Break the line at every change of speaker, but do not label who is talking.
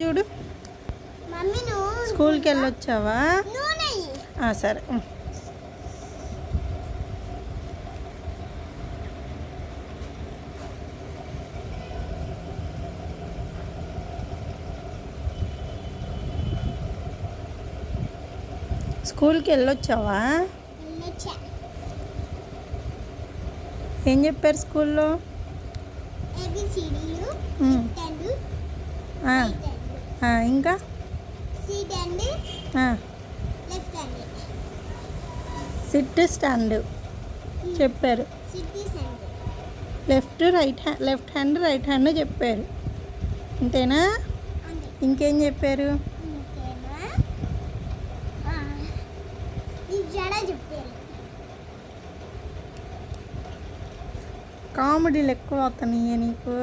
చూడు స్కూల్కి వెళ్ళొచ్చావా? సరే. స్కూల్కి వెళ్ళొచ్చావా? ఏం చెప్పారు స్కూల్లో? ఇంకా సిట్ స్టాండ్ చెప్పారు. లెఫ్ట్ హ్యాండ్ రైట్ హ్యాండ్ చెప్పారు. అంతేనా? ఇంకేం చెప్పారు? కామెడీలు ఎక్కువ అవుతున్నాయి నీకు.